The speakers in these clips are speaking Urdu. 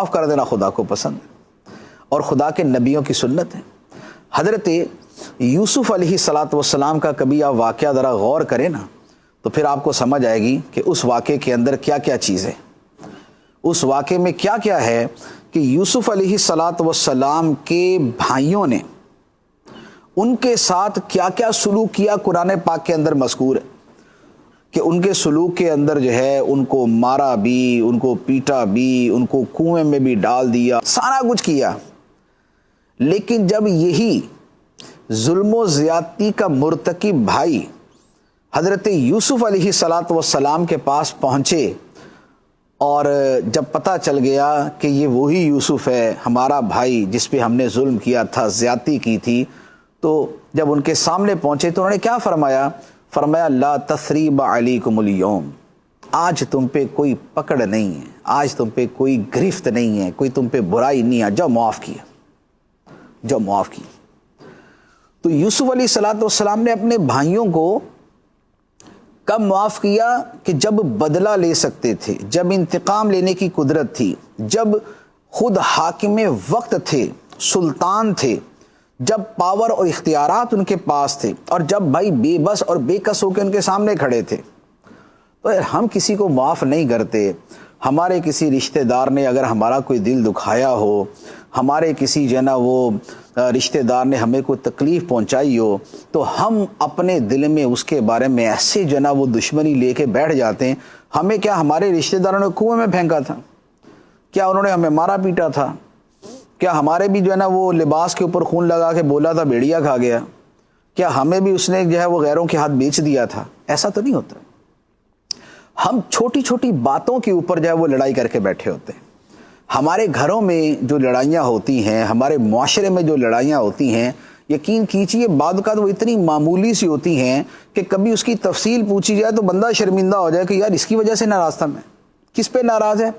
معاف کر دینا خدا کو پسند ہے اور خدا کے نبیوں کی سنت ہے۔ حضرت یوسف علیہ الصلاۃ والسلام کا کبھی آپ واقعہ ذرا غور کریں نا تو پھر آپ کو سمجھ آئے گی کہ اس واقعے کے اندر کیا کیا چیز ہے، اس واقعے میں کیا کیا ہے کہ یوسف علیہ الصلاۃ والسلام کے بھائیوں نے ان کے ساتھ کیا کیا سلوک کیا۔ قرآن پاک کے اندر مذکور ہے کہ ان کے سلوک کے اندر جو ہے ان کو مارا بھی، ان کو پیٹا بھی، ان کو کنویں میں بھی ڈال دیا، سارا کچھ کیا۔ لیکن جب یہی ظلم و زیادتی کا مرتکب بھائی حضرت یوسف علیہ الصلاۃ والسلام کے پاس پہنچے اور جب پتہ چل گیا کہ یہ وہی یوسف ہے ہمارا بھائی جس پہ ہم نے ظلم کیا تھا، زیادتی کی تھی، تو جب ان کے سامنے پہنچے تو انہوں نے کیا فرمایا؟ فرمایا لا تثریب علیکم اليوم، آج تم پہ کوئی پکڑ نہیں ہے، آج تم پہ کوئی گرفت نہیں ہے، کوئی تم پہ برائی نہیں ہے، جاؤ معاف کیا، جاؤ معاف کیا۔ تو یوسف علیہ الصلاۃ والسلام نے اپنے بھائیوں کو کب معاف کیا؟ کہ جب بدلہ لے سکتے تھے، جب انتقام لینے کی قدرت تھی، جب خود حاکم وقت تھے، سلطان تھے، جب پاور اور اختیارات ان کے پاس تھے، اور جب بھائی بے بس اور بے کس ہو کے ان کے سامنے کھڑے تھے۔ تو ہم کسی کو معاف نہیں کرتے۔ ہمارے کسی رشتہ دار نے اگر ہمارا کوئی دل دکھایا ہو، ہمارے کسی جو ہے نا وہ رشتہ دار نے ہمیں کوئی تکلیف پہنچائی ہو، تو ہم اپنے دل میں اس کے بارے میں ایسے جو ہے نا وہ دشمنی لے کے بیٹھ جاتے ہیں۔ ہمیں کیا ہمارے رشتہ داروں نے کنویں میں پھینکا تھا؟ کیا انہوں نے ہمیں مارا پیٹا تھا؟ کیا ہمارے بھی جو ہے نا وہ لباس کے اوپر خون لگا کے بولا تھا بھیڑیا کھا گیا؟ کیا ہمیں بھی اس نے جو ہے وہ غیروں کے ہاتھ بیچ دیا تھا؟ ایسا تو نہیں ہوتا۔ ہم چھوٹی چھوٹی باتوں کے اوپر جو ہے وہ لڑائی کر کے بیٹھے ہوتے ہیں۔ ہمارے گھروں میں جو لڑائیاں ہوتی ہیں، ہمارے معاشرے میں جو لڑائیاں ہوتی ہیں، یقین کیجئے بعد اوقات وہ اتنی معمولی سی ہوتی ہیں کہ کبھی اس کی تفصیل پوچھی جائے تو بندہ شرمندہ ہو جائے کہ یار اس کی وجہ سے ناراض تھا میں۔ کس پہ ناراض ہے؟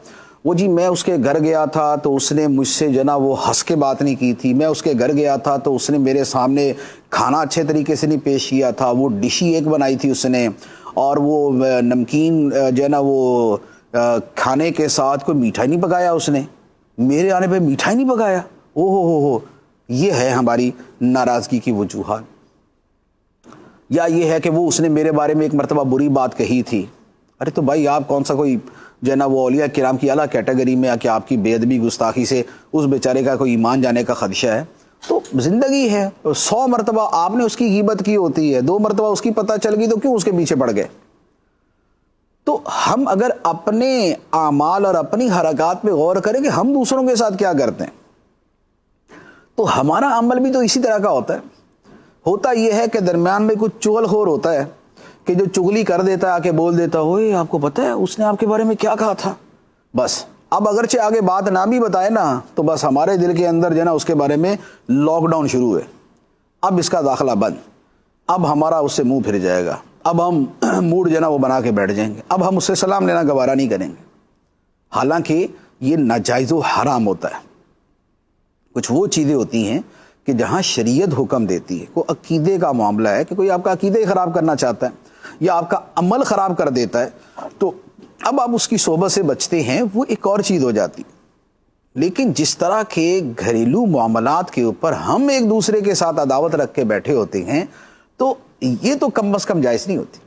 وہ جی میں اس کے گھر گیا تھا تو اس نے مجھ سے جو نا وہ ہنس کے بات نہیں کی تھی، میں اس کے گھر گیا تھا تو اس نے میرے سامنے کھانا اچھے طریقے سے نہیں پیش کیا تھا، وہ ڈش ہی ایک بنائی تھی اس نے، اور وہ نمکین جو ہے نا وہ کھانے کے ساتھ کوئی میٹھائی نہیں پکایا اس نے، میرے آنے پہ میٹھائی نہیں پکایا۔ او ہو، یہ ہے ہماری ناراضگی کی وجوہات۔ یا یہ ہے کہ وہ اس نے میرے بارے میں ایک مرتبہ بری بات کہی تھی۔ ارے تو بھائی آپ کون سا کوئی جو ہے نا وہ اولیاء کرام کی اعلیٰ کیٹیگری میں کہ آپ کی بے ادبی گستاخی سے اس بیچارے کا کوئی ایمان جانے کا خدشہ ہے؟ تو زندگی ہے، 100 مرتبہ آپ نے اس کی غیبت کی ہوتی ہے، 2 مرتبہ اس کی پتہ چل گئی تو کیوں اس کے پیچھے پڑ گئے؟ تو ہم اگر اپنے اعمال اور اپنی حرکات پہ غور کریں کہ ہم دوسروں کے ساتھ کیا کرتے ہیں تو ہمارا عمل بھی تو اسی طرح کا ہوتا ہے۔ ہوتا یہ ہے کہ درمیان میں کچھ چغل خور ہوتا ہے کہ جو چغلی کر دیتا ہے، آ کے بول دیتا ہوئے آپ کو پتہ ہے اس نے آپ کے بارے میں کیا کہا تھا، بس اب اگرچہ آگے بات نہ بھی بتائے نا تو بس ہمارے دل کے اندر جو ہے نا اس کے بارے میں لاک ڈاؤن شروع ہے، اب اس کا داخلہ بند، اب ہمارا اس سے منہ پھر جائے گا، اب ہم موڈ جو ہے نا وہ بنا کے بیٹھ جائیں گے، اب ہم اس سے سلام لینا گوارا نہیں کریں گے، حالانکہ یہ ناجائز و حرام ہوتا ہے۔ کچھ وہ چیزیں ہوتی ہیں کہ جہاں شریعت حکم دیتی ہے، کوئی عقیدے کا معاملہ ہے کہ کوئی آپ کا عقیدہ ہی خراب کرنا چاہتا ہے یا آپ کا عمل خراب کر دیتا ہے تو اب آپ اس کی صحبت سے بچتے ہیں، وہ ایک اور چیز ہو جاتی۔ لیکن جس طرح کے گھریلو معاملات کے اوپر ہم ایک دوسرے کے ساتھ عداوت رکھ کے بیٹھے ہوتے ہیں تو یہ تو کم از کم جائز نہیں ہوتی۔